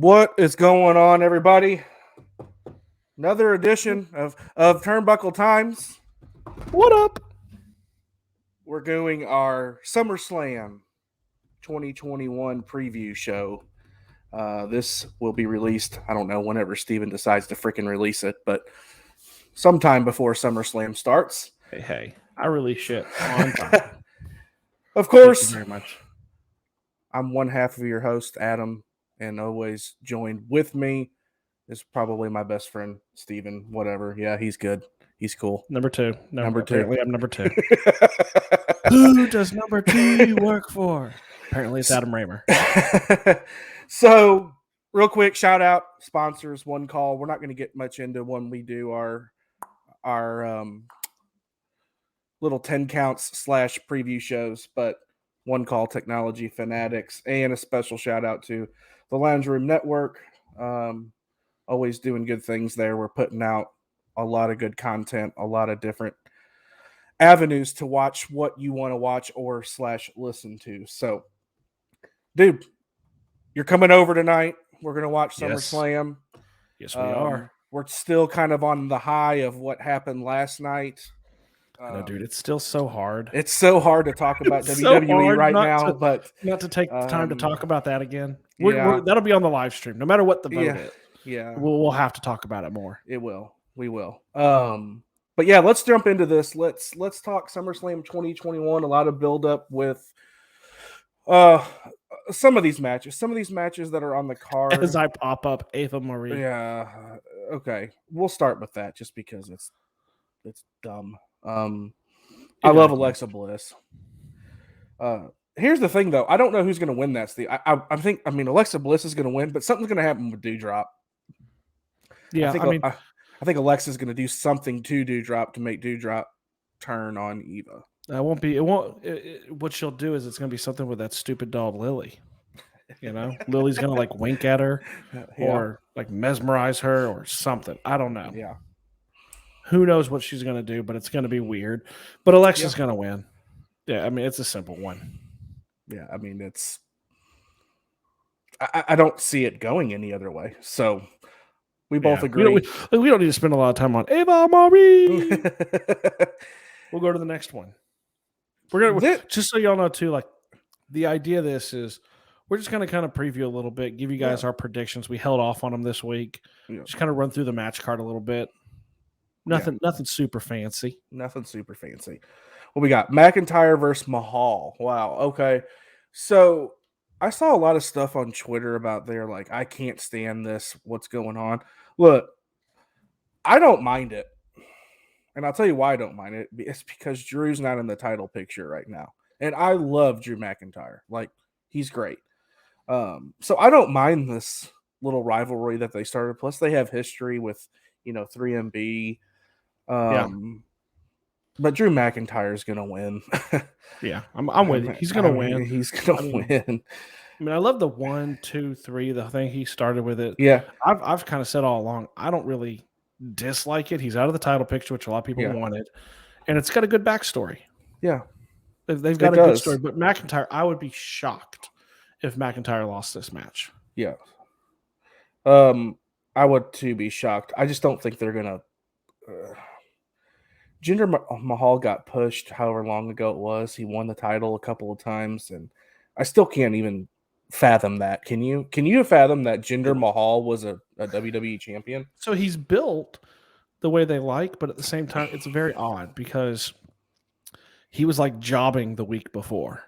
What is going on, everybody? Another edition of Turnbuckle Times. What up? We're doing our Summerslam 2021 preview show. This will be released, I don't know, whenever Steven decides to freaking release it, but sometime before SummerSlam starts. Hey, I release shit on time. Of course. Thank you very much. I'm one half of your host, Adam, and always joined with me is probably my best friend, Steven, whatever. Yeah, he's good. He's cool. Number two. Number two. Apparently I'm number two. Who does number two work for? Apparently it's Adam Raymer. So, real quick, shout out sponsors, One Call. We're not going to get much into when we do our little 10 counts / preview shows, but One Call Technology Fanatics, and a special shout out to the Lounge Room Network. Always doing good things there. We're putting out a lot of good content, a lot of different avenues to watch what you want to watch or / listen to. So, dude, you're coming over tonight. We're going to watch SummerSlam. Yes, we are. We're still kind of on the high of what happened last night. No, dude, it's still so hard. It's so hard to talk about WWE right now, but not to take the time to talk about that again. Yeah. That'll be on the live stream, no matter what the vote is. Yeah, we'll have to talk about it more. It will. We will. But yeah, let's jump into this. Let's talk SummerSlam 2021. A lot of build up with some of these matches that are on the card. As I pop up Ava Marie. Yeah. Okay. We'll start with that just because it's dumb. I love Alexa Bliss. Here's the thing, though. I don't know who's going to win that, Steve. I think Alexa Bliss is going to win, but something's going to happen with Doudrop. Yeah, I think Alexa's going to do something to Doudrop to make Doudrop turn on Eva. That won't be. It won't. What she'll do is it's going to be something with that stupid dog Lily. You know, Lily's going to like wink at her or like mesmerize her or something. I don't know. Yeah. Who knows what she's going to do, but it's going to be weird. But Alexa's going to win. Yeah, I mean, it's a simple one. Yeah, I mean, it's... I don't see it going any other way. So, we both agree. We don't need to spend a lot of time on Ava Marie. We'll go to the next one. We're gonna just so y'all know, too, like, the idea of this is we're just going to kind of preview a little bit, give you guys our predictions. We held off on them this week. Yeah. Just kind of run through the match card a little bit. Nothing super fancy. Nothing super fancy. Well, we got McIntyre versus Mahal. Wow. Okay. So I saw a lot of stuff on Twitter about they're like, I can't stand this. What's going on? Look, I don't mind it. And I'll tell you why I don't mind it. It's because Drew's not in the title picture right now. And I love Drew McIntyre. Like, he's great. So I don't mind this little rivalry that they started. Plus, they have history with, 3MB. But Drew McIntyre is going to win. Yeah, I'm with you. He's going to win. He's going to win. I mean, I love the 1, 2, 3, the thing he started with it. Yeah. I've kind of said all along, I don't really dislike it. He's out of the title picture, which a lot of people wanted. And it's got a good backstory. Yeah. They've got a good story. But McIntyre, I would be shocked if McIntyre lost this match. Yeah. I would too be shocked. I just don't think they're going to... Jinder Mahal got pushed however long ago it was. He won the title a couple of times, and I still can't even fathom that. Can you fathom that Jinder Mahal was a WWE champion? So he's built the way they like, but at the same time, it's very odd because he was like jobbing the week before.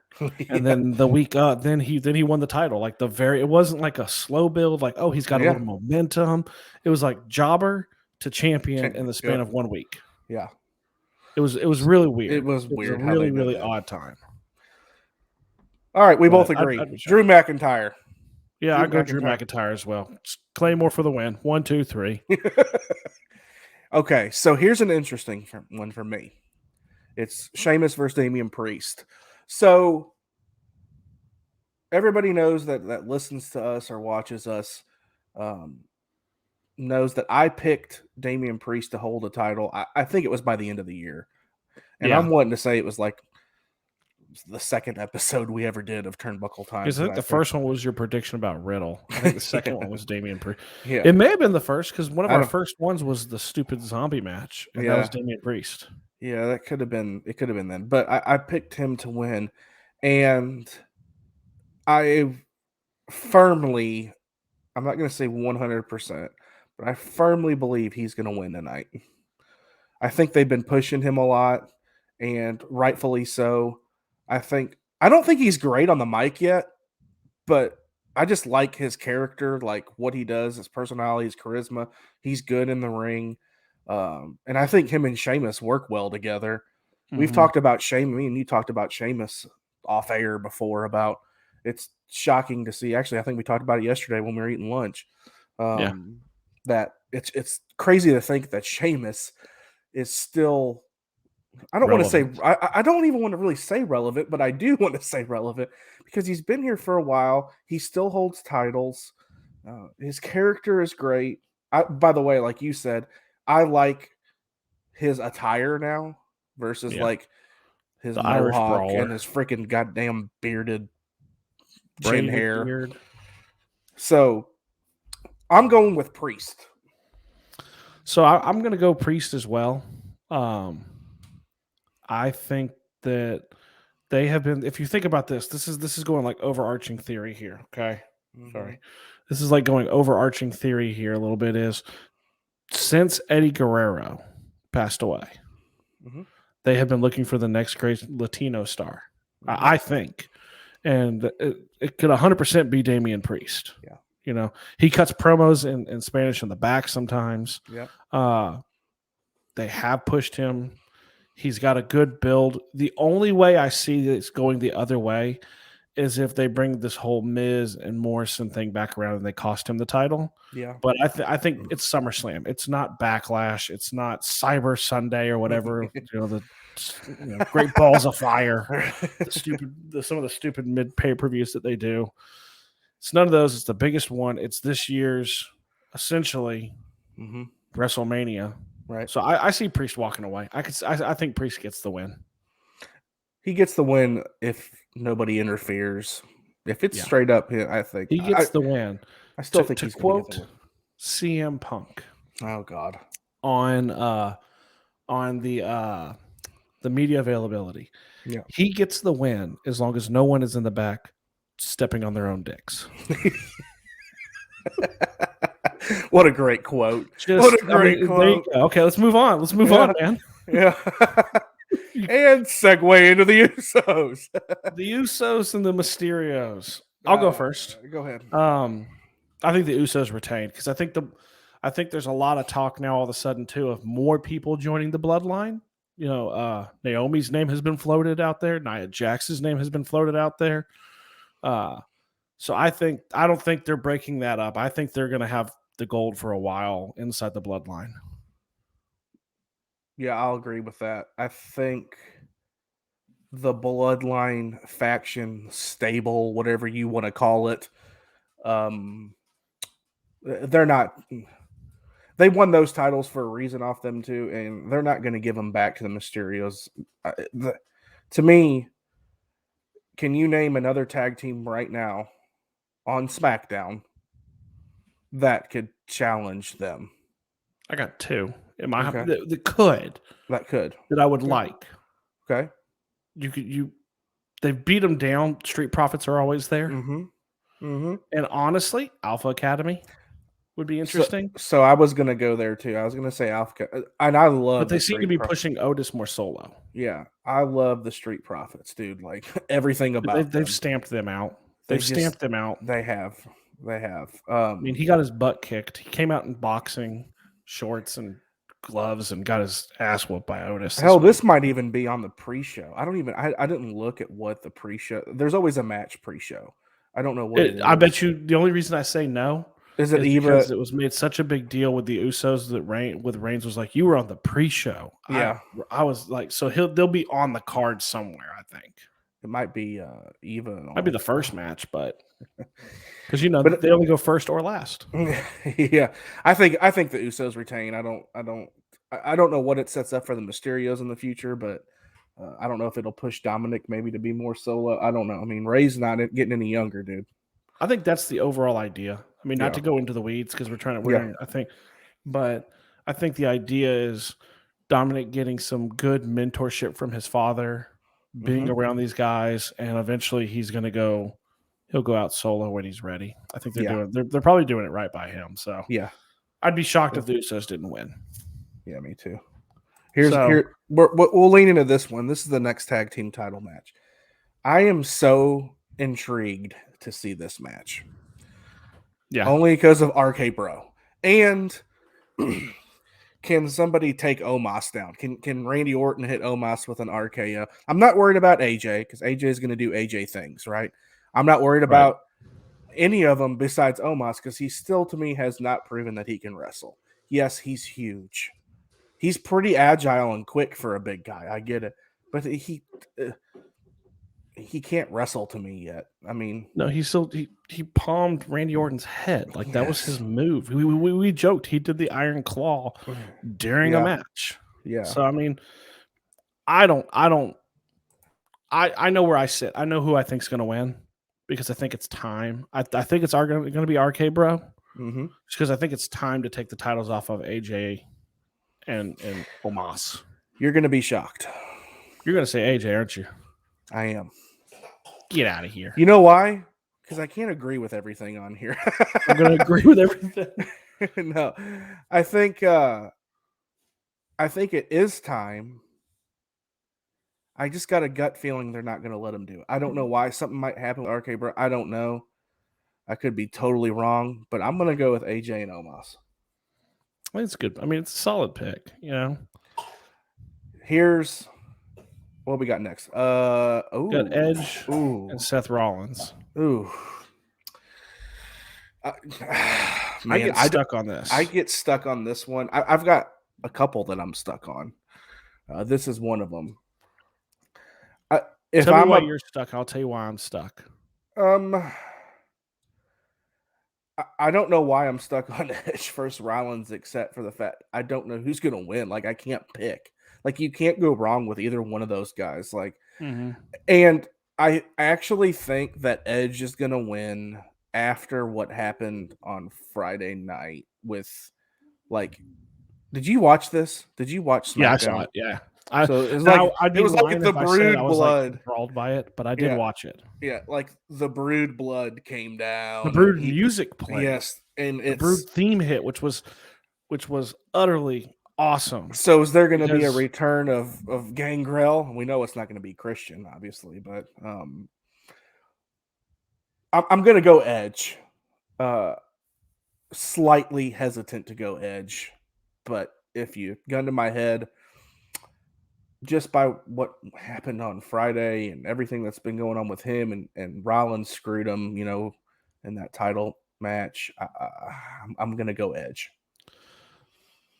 And then the week then he won the title. Like it wasn't like a slow build, like, oh, he's got a little momentum. It was like jobber to champion in the span of 1 week. Yeah. It was really weird. It was weird. A really odd time. All right, we both agree. Drew McIntyre. Yeah, I go Drew McIntyre as well. Claymore for the win. 1, 2, 3. Okay, so here's an interesting one for me. It's Sheamus versus Damien Priest. So everybody knows that listens to us or watches us knows that I picked Damien Priest to hold a title. I think it was by the end of the year. And I'm wanting to say it was like the second episode we ever did of Turnbuckle Time. Because I think the first one was your prediction about Riddle. I think the second one was Damien Priest. Yeah, it may have been the first because one of our first ones was the stupid zombie match, and that was Damien Priest. Yeah, that could have been. It could have been then, but I picked him to win, and I firmly, I'm not going to say 100%, but I firmly believe he's going to win tonight. I think they've been pushing him a lot, and rightfully so. I don't think he's great on the mic yet, but I just like his character, like what he does, his personality, his charisma. He's good in the ring. And I think him and Sheamus work well together. We've talked about Sheamus. Me and you talked about Sheamus off air before about it's shocking to see. Actually, I think we talked about it yesterday when we were eating lunch. That it's crazy to think that Sheamus is still, I don't want to say, I don't even want to really say relevant, but I do want to say relevant because he's been here for a while. He still holds titles. His character is great. By the way, like you said, I like his attire now versus like his mohawk and his freaking goddamn bearded chin hair. Beard. So I'm going with Priest. So I'm going to go Priest as well. I think that they have been. If you think about this is going like overarching theory here. Okay, sorry, this is like going overarching theory here a little bit. Is since Eddie Guerrero passed away, they have been looking for the next great Latino star. I think, and it could 100% be Damien Priest. Yeah. You know, he cuts promos in Spanish in the back sometimes. Yeah. They have pushed him. He's got a good build. The only way I see it's going the other way is if they bring this whole Miz and Morrison thing back around and they cost him the title. Yeah. But I think it's SummerSlam. It's not Backlash. It's not Cyber Sunday or whatever. The Great Balls of Fire. Some of the stupid mid pay-per-views that they do. It's none of those. It's the biggest one. It's this year's essentially WrestleMania. Right. So I see Priest walking away. I think Priest gets the win. He gets the win if nobody interferes. If it's straight up, I think he gets the win. I still think he's going to get the win. CM Punk. Oh God. On the media availability. Yeah. He gets the win as long as no one is in the back stepping on their own dicks. What a great quote. What a great quote. Okay, let's move on. Let's move on, man. Yeah. And segue into the Usos. The Usos and the Mysterios. I'll go first. Go ahead. I think the Usos retained because I think there's a lot of talk now all of a sudden too of more people joining the bloodline. You know, Naomi's name has been floated out there. Nia Jax's name has been floated out there. So I don't think they're breaking that up. I think they're going to have the gold for a while inside the bloodline. Yeah, I'll agree with that. I think the bloodline faction, stable, whatever you want to call it, they're not. They won those titles for a reason off them too, and they're not going to give them back to the Mysterios. To me, can you name another tag team right now on SmackDown that could challenge them? I got two. Okay. That could. That I would like. Okay. They've beat them down. Street Profits are always there. And honestly, Alpha Academy would be interesting. So I was going to go there too. I was going to say Alpha, and I love. But they seem to be pushing Otis more solo. Yeah, I love the Street Profits, dude. Like everything about they've stamped them out. They've stamped them out. They have. I mean, he got his butt kicked. He came out in boxing shorts and gloves and got his ass whooped by Otis. Hell, this might even be on the pre-show. I didn't look at what the pre-show. There's always a match pre-show. I don't know what it is. I bet you the only reason I say no is because it was made such a big deal with the Usos that Reigns was like, you were on the pre-show. Yeah. I was like, so they'll be on the card somewhere, I think. It might be Eva. Might be the first match, but because they only go first or last. Yeah, I think the Usos retain. I don't know what it sets up for the Mysterios in the future, but I don't know if it'll push Dominic maybe to be more solo. I don't know. I mean, Ray's not getting any younger, dude. I think that's the overall idea. I mean, not to go into the weeds because we're trying to. But I think the idea is Dominic getting some good mentorship from his father, being around these guys, and eventually he'll go out solo when he's ready. I think they're probably doing it right by him. So yeah, I'd be shocked if the Usos didn't win. Yeah, me too. We'll lean into this one. This is the next tag team title match. I am so intrigued to see this match. Yeah. Only because of RK Bro. And can somebody take Omos down? Can Randy Orton hit Omos with an RKO? I'm not worried about AJ because AJ is going to do AJ things, right? I'm not worried about any of them besides Omos because he still, to me, has not proven that he can wrestle. Yes, he's huge. He's pretty agile and quick for a big guy. I get it. But he can't wrestle to me yet. I mean, no, he palmed Randy Orton's head. Like that was his move. We joked he did the Iron Claw during a match. Yeah. So I mean, I know where I sit. I know who I think's going to win because I think it's time. I think it's going to be RK Bro. Mm-hmm. Because I think it's time to take the titles off of AJ and Omos. You're going to be shocked. You're going to say AJ, aren't you? I am. Get out of here. You know why? Because I can't agree with everything on here. I'm going to agree with everything. No, I think it is time. I just got a gut feeling they're not going to let him do it. I don't know why. Something might happen with RK Bro. I don't know. I could be totally wrong, but I'm going to go with AJ and Omos. I think it's good. I mean, it's a solid pick, you know. Here's what we got next. Got Edge and Seth Rollins. Ooh. I get stuck on this. I get stuck on this one. I've got a couple that I'm stuck on. This is one of them. Tell me why you're stuck. I'll tell you why I'm stuck. I don't know why I'm stuck on Edge versus Rollins, except for the fact I don't know who's going to win. Like, I can't pick. Like, you can't go wrong with either one of those guys. Like, and I actually think that Edge is going to win after what happened on Friday night with, like, did you watch this? Did you watch SmackDown? Yeah, I saw it. Yeah. So it was like the Brood blood. Enthralled by it, but I did watch it. Yeah, like the Brood blood came down. The Brood music played. Yes, and the Brood theme hit, which was utterly awesome. So is there going to be a return of Gangrel? We know it's not going to be Christian, obviously, but I'm going to go Edge. Slightly hesitant to go Edge, but if you gun to my head, just by what happened on Friday and everything that's been going on with him and Rollins screwed him, you know, in that title match, I'm going to go Edge.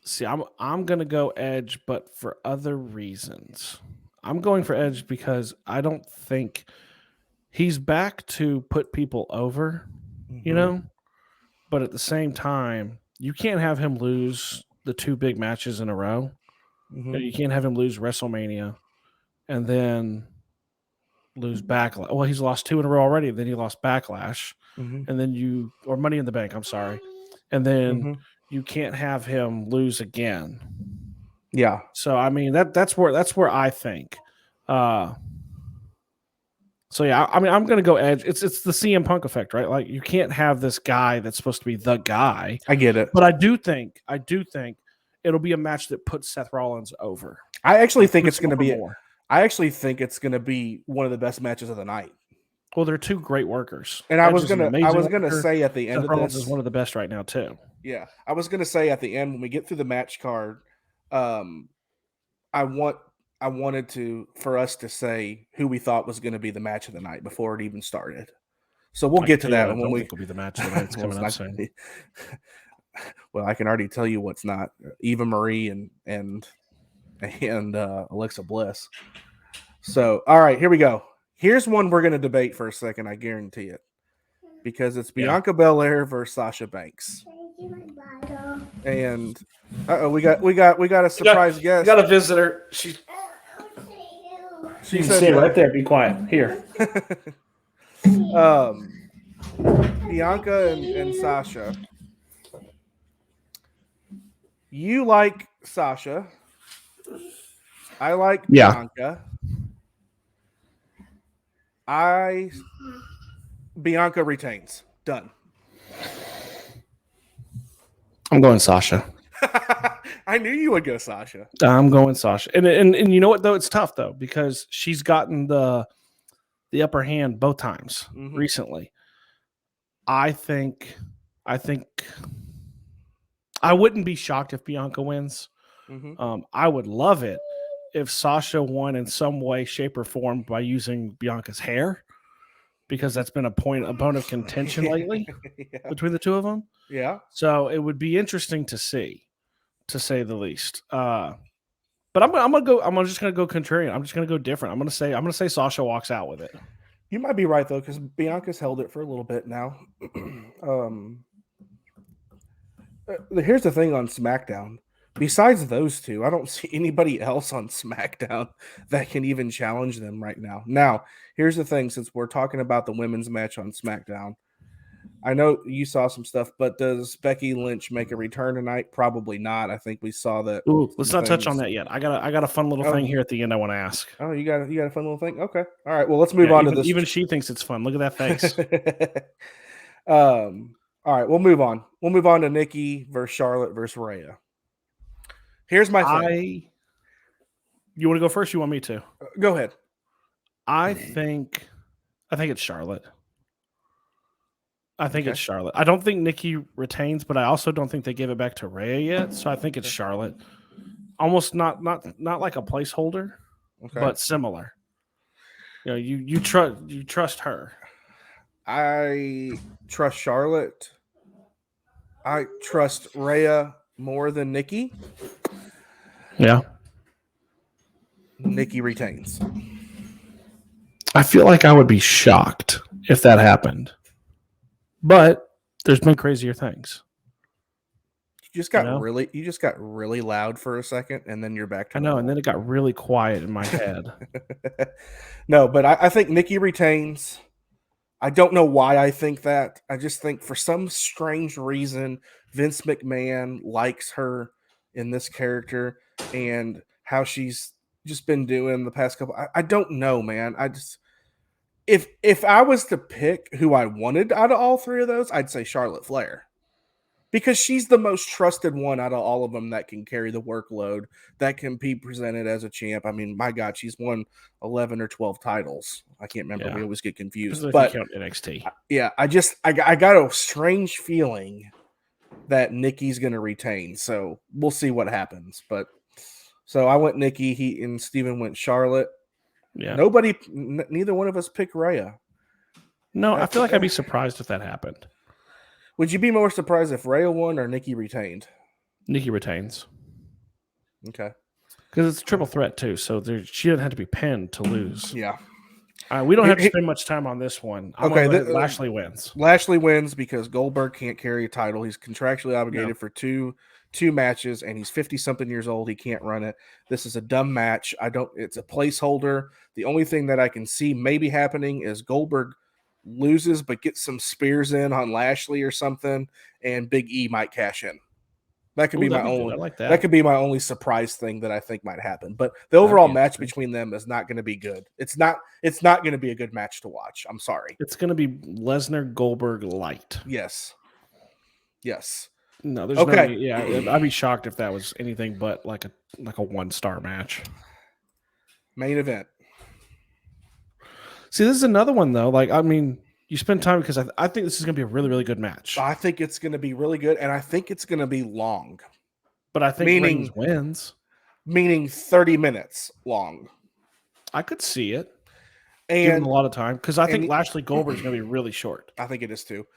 See, I'm going to go Edge, but for other reasons. I'm going for Edge because I don't think he's back to put people over, you know, but at the same time, you can't have him lose the two big matches in a row. You can't have him lose WrestleMania and then lose Backlash. Well, he's lost two in a row already. Then he lost Backlash, and then or Money in the Bank. I'm sorry, and then you can't have him lose again. Yeah. So I mean that's where I think. So yeah, I mean I'm gonna go Edge. It's the CM Punk effect, right? Like you can't have this guy that's supposed to be the guy. I get it, but I do think it'll be a match that puts Seth Rollins over. I actually think it's going to be more. I actually think it's going to be one of the best matches of the night. Well, they're two great workers. And I was going to say at the end Seth of Rollins this is one of the best right now too. Yeah. I was going to say at the end when we get through the match card, I wanted for us to say who we thought was going to be the match of the night before it even started. So we'll get to that when we will be the match of the night. It's coming up soon. Well, I can already tell you what's not. Eva Marie and Alexa Bliss. So, all right, here we go. Here's one we're going to debate for a second. I guarantee it, because it's Bianca Belaire versus Sasha Banks. And we got a surprise guest. We got a visitor. So you can stay right there. Be quiet. Here. Bianca and Sasha. You like Sasha. I like Bianca. Bianca retains. Done. I'm going Sasha. I knew you would go Sasha. I'm going Sasha. And you know what, though? It's tough, though, because she's gotten the upper hand both times recently. I think I wouldn't be shocked if Bianca wins. I would love it if Sasha won in some way, shape, or form by using Bianca's hair, because that's been a bone of contention lately between the two of them. Yeah. So it would be interesting to see, to say the least. But I'm just gonna go contrarian. I'm just gonna go different. I'm gonna say Sasha walks out with it. You might be right though, because Bianca's held it for a little bit now. Here's the thing on SmackDown. Besides those two, I don't see anybody else on SmackDown that can even challenge them right now. Now, here's the thing, since we're talking about the women's match on SmackDown, I know you saw some stuff, but does Becky Lynch make a return tonight? Probably not. I think we saw that. Ooh, let's not touch on that yet. I got a fun little thing here at the end I want to ask. Oh, you got a fun little thing? Okay. All right. Well, let's move on to this. Even she thinks it's fun. Look at that face. All right, we'll move on. We'll move on to Nikki versus Charlotte versus Raya. Here's my thing. You want to go first? You want me to? Go ahead. I think it's Charlotte. I think it's Charlotte. I don't think Nikki retains, but I also don't think they give it back to Raya yet. So I think it's Charlotte. Almost not like a placeholder, but similar. You know, you trust her. I trust Charlotte. I trust Raya more than Nikki. Yeah. Nikki retains. I feel like I would be shocked if that happened. But there's been crazier things. You just got really loud for a second, and then you're back to normal. And then it got really quiet in my head. No, but I think Nikki retains. I don't know why I think that. I just think for some strange reason, Vince McMahon likes her in this character and how she's just been doing the past couple. I don't know, man. I just if I was to pick who I wanted out of all three of those, I'd say Charlotte Flair. Because she's the most trusted one out of all of them that can carry the workload, that can be presented as a champ. I mean, my God, she's won 11 or 12 titles. I can't remember. Yeah. We always get confused. But you count NXT. Yeah, I got a strange feeling that Nikki's going to retain. So we'll see what happens. But so I went Nikki. He and Steven went Charlotte. Yeah. Neither one of us picked Raya. No, I feel like I'd be surprised if that happened. Would you be more surprised if Raya won or Nikki retained? Nikki retains. Okay. Because it's a triple threat, too, so she doesn't have to be pinned to lose. Yeah. We don't have to spend much time on this one. Lashley wins. Lashley wins because Goldberg can't carry a title. He's contractually obligated for two matches, and he's 50-something years old. He can't run it. This is a dumb match. It's a placeholder. The only thing that I can see maybe happening is Goldberg loses but gets some spears in on Lashley or something, and Big E might cash in. That could be my only. That could be my only surprise thing that I think might happen. But the overall match between them is not going to be good. It's not going to be a good match to watch. I'm sorry. It's going to be Lesnar Goldberg light. Yes. No, there's I'd be shocked if that was anything but like a 1-star match. Main event. See, this is another one, though. Like, I mean, you spend time because I think this is going to be a really, really good match. I think it's going to be really good, and I think it's going to be long. But I think Reigns wins. Meaning 30 minutes long. I could see it. And a lot of time, because I think Lashley Goldberg is going to be really short. I think it is, too.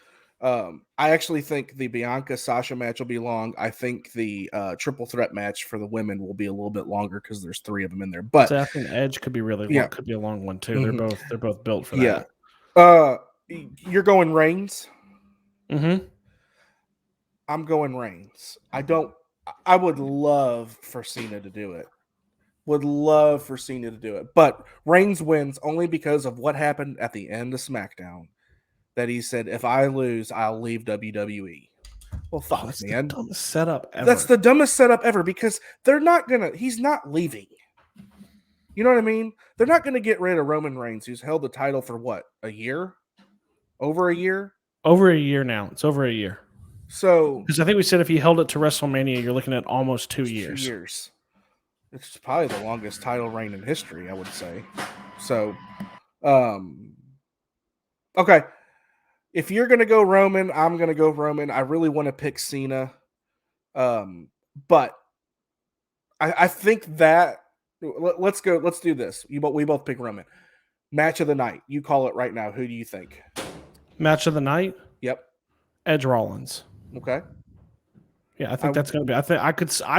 I actually think the Bianca-Sasha match will be long. I think the triple threat match for the women will be a little bit longer because there's 3 of them in there. But Seth and Edge could be really long. Could be a long one too. Mm-hmm. They're both built for that. Yeah. You're going Reigns. Mm-hmm. I'm going Reigns. I would love for Cena to do it. Would love for Cena to do it. But Reigns wins only because of what happened at the end of SmackDown. That he said, if I lose, I'll leave WWE. Well, fuck, That's man. the dumbest setup ever. That's the dumbest setup ever because he's not leaving. You know what I mean? They're not going to get rid of Roman Reigns, who's held the title for what, a year? Over a year? Over a year now. It's over a year. So, because I think we said if he held it to WrestleMania, you're looking at almost 2 years. 2 years. It's probably the longest title reign in history, I would say. So, okay. If you're going to go Roman, I'm going to go Roman. I really want to pick Cena. But I think that let's go. Let's do this. We both pick Roman. Match of the night. You call it right now. Who do you think? Match of the night? Yep. Edge Rollins. Okay. Yeah, I think that's going to be. I think I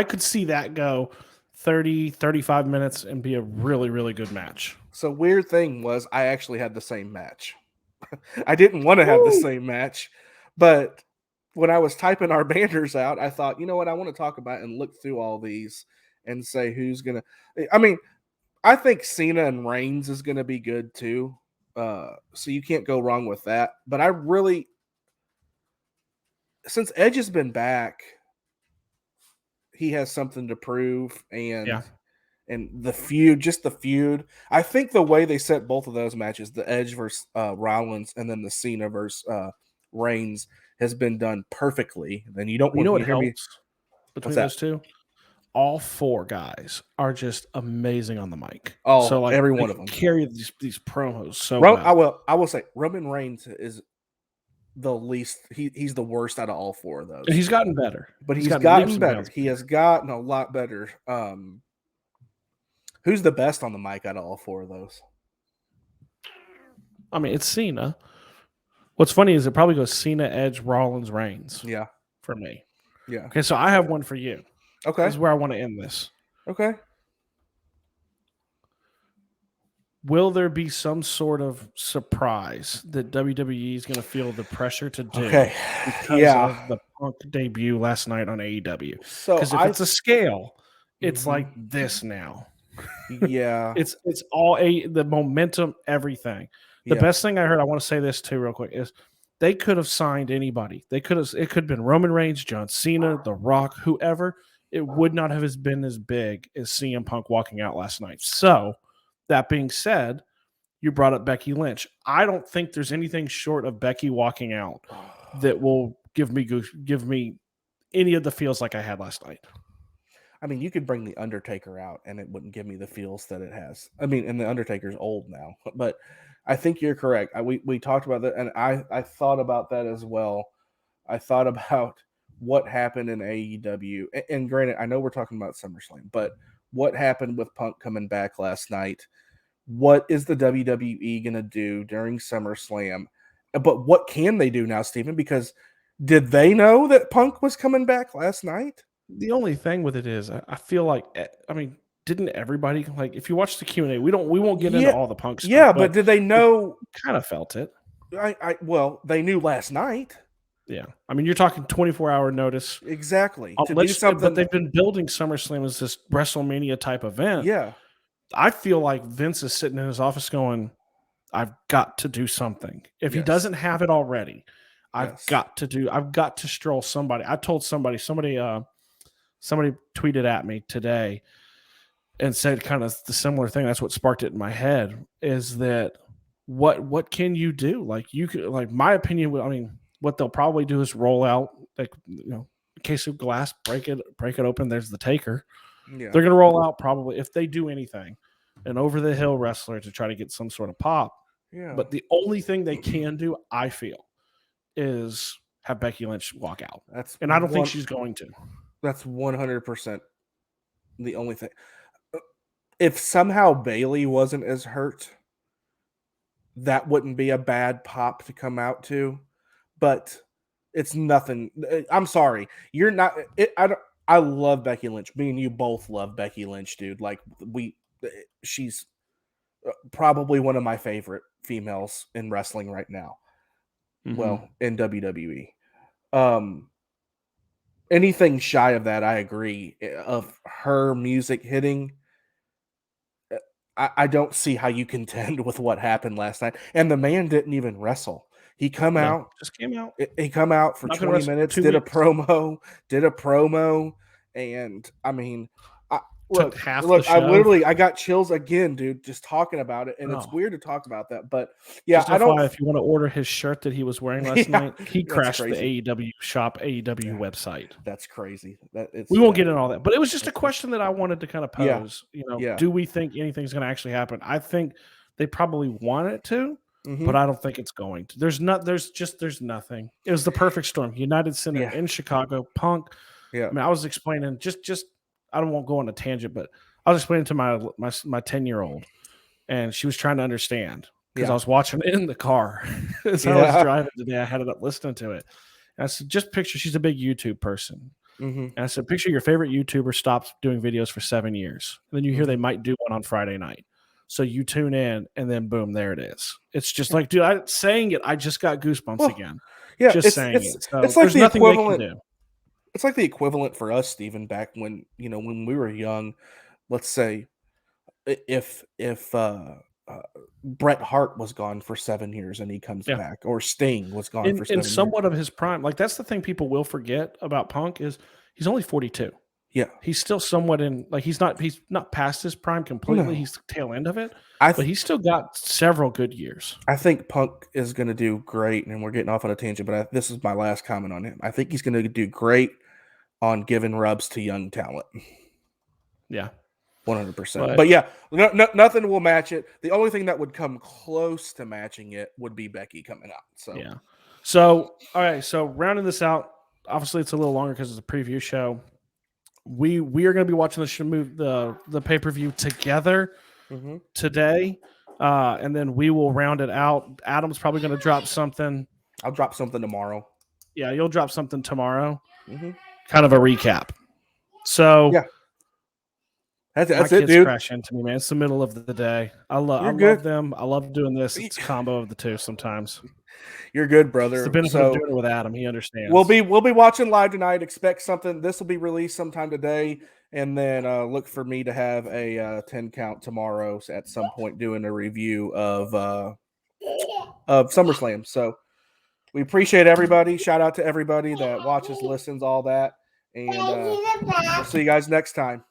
could see that go 30, 35 minutes and be a really, really good match. So weird thing was I actually had the same match. I didn't want to have the same match, but when I was typing our banners out, I thought, you know what, I want to talk about and look through all these and say who's going to. I mean, I think Cena and Reigns is going to be good too. So you can't go wrong with that. But I really, since Edge has been back, he has something to prove. And the feud. I think the way they set both of those matches, the Edge versus Rollins and then the Cena versus Reigns, has been done perfectly. Then you don't. You know what hear helps between those two? All four guys are just amazing on the mic. Oh, so like every one of them carry these promos so well. I will say Roman Reigns is the least. He's the worst out of all four of those. He's gotten better, but he's gotten better. He has gotten a lot better. Who's the best on the mic out of all four of those? I mean, it's Cena. What's funny is it probably goes Cena, Edge, Rollins, Reigns. Yeah. For me. Yeah. Okay, so I have one for you. Okay. This is where I want to end this. Okay. Will there be some sort of surprise that WWE is going to feel the pressure to do because of the Punk debut last night on AEW? So because if it's a scale, it's like this now. Yeah. it's all the momentum, everything. The best thing I heard, I want to say this too real quick, is they could have signed anybody. It could have been Roman Reigns, John Cena, The Rock, whoever. It would not have been as big as CM Punk walking out last night. So, that being said, you brought up Becky Lynch. I don't think there's anything short of Becky walking out that will give me any of the feels like I had last night. I mean, you could bring The Undertaker out and it wouldn't give me the feels that it has. I mean, and The Undertaker's old now, but I think you're correct. We talked about that, and I thought about that as well. I thought about what happened in AEW. And granted, I know we're talking about SummerSlam, but what happened with Punk coming back last night? What is the WWE going to do during SummerSlam? But what can they do now, Stephen? Because did they know that Punk was coming back last night? The only thing with it is, I feel like, I mean, didn't everybody, like, if you watch the Q&A, we won't get into all the Punk stuff. Yeah, but did they know? Kind of felt it. Well, they knew last night. Yeah. I mean, you're talking 24-hour notice. Exactly. To do something. But they've been building SummerSlam as this WrestleMania type event. Yeah. I feel like Vince is sitting in his office going, I've got to do something. If he doesn't have it already, I've got to stroll somebody. I told somebody tweeted at me today and said kind of the similar thing. That's what sparked it in my head, is that what can you do? Like, you could, like, my opinion, I mean, what they'll probably do is roll out, like, a case of glass, break it open. There's the Taker. Yeah. They're going to roll out, probably, if they do anything, an over the hill wrestler to try to get some sort of pop. Yeah. But the only thing they can do, I feel, is have Becky Lynch walk out. And I don't think she's going to. That's 100% the only thing. If somehow Bayley wasn't as hurt, that wouldn't be a bad pop to come out to. But it's nothing. I'm sorry. You're not. I love Becky Lynch. Me and you both love Becky Lynch, dude. Like, she's probably one of my favorite females in wrestling right now. Mm-hmm. Well, in WWE. Anything shy of that, I agree. Of her music hitting, I don't see how you contend with what happened last night. And the man didn't even wrestle. He come out, just came out. He come out for Not gonna 20 wrestle for minutes, 2 did a weeks. promo, and I mean, Took half the look, show. I got chills again, dude, just talking about it, and it's weird to talk about that, but yeah, just I don't. If you want to order his shirt that he was wearing last night, he crashed the AEW shop, AEW website. That's crazy. We won't get into all that, but it was just a question that I wanted to kind of pose. Yeah. Do we think anything's going to actually happen? I think they probably want it to, but I don't think it's going to. There's nothing. It was the perfect storm. United Center in Chicago, Punk. Yeah. I mean, I was explaining just I don't want to go on a tangent, but I was explaining to my 10-year-old, and she was trying to understand because I was watching it in the car as I was driving today. I had it up listening to it. And I said, just picture, she's a big YouTube person. And I said, picture your favorite YouTuber stops doing videos for 7 years. And then you hear they might do one on Friday night. So you tune in, and then boom, there it is. It's just like, dude, saying it, I just got goosebumps again. Yeah, just saying it. So it's like there's nothing they can do. It's like the equivalent for us, Steven, back when when we were young. Let's say if Bret Hart was gone for 7 years and he comes back, or Sting was gone for 7 years. In somewhat of his prime. Like, that's the thing people will forget about Punk is he's only 42. Yeah. He's still somewhat in, like, he's not past his prime completely. No. He's the tail end of it. But he's still got several good years. I think Punk is going to do great, and we're getting off on a tangent, but this is my last comment on him. I think he's going to do great on giving rubs to young talent. Yeah. 100%. But yeah, nothing will match it. The only thing that would come close to matching it would be Becky coming out. So yeah. So all right. So rounding this out, obviously it's a little longer because it's a preview show. We are going to be watching the pay-per-view together today, and then we will round it out. Adam's probably going to drop something. I'll drop something tomorrow. Yeah, you'll drop something tomorrow. Kind of a recap. So yeah. That's my it, kids dude. Crash into me, man. It's the middle of the day. I love them. I love doing this. It's a combo of the two sometimes. You're good, brother. It's the benefit of doing it with Adam. He understands. We'll be watching live tonight. Expect something. This will be released sometime today, and then look for me to have a 10 count tomorrow at some point doing a review of SummerSlam. So we appreciate everybody. Shout out to everybody that watches, listens, all that, and we'll see you guys next time.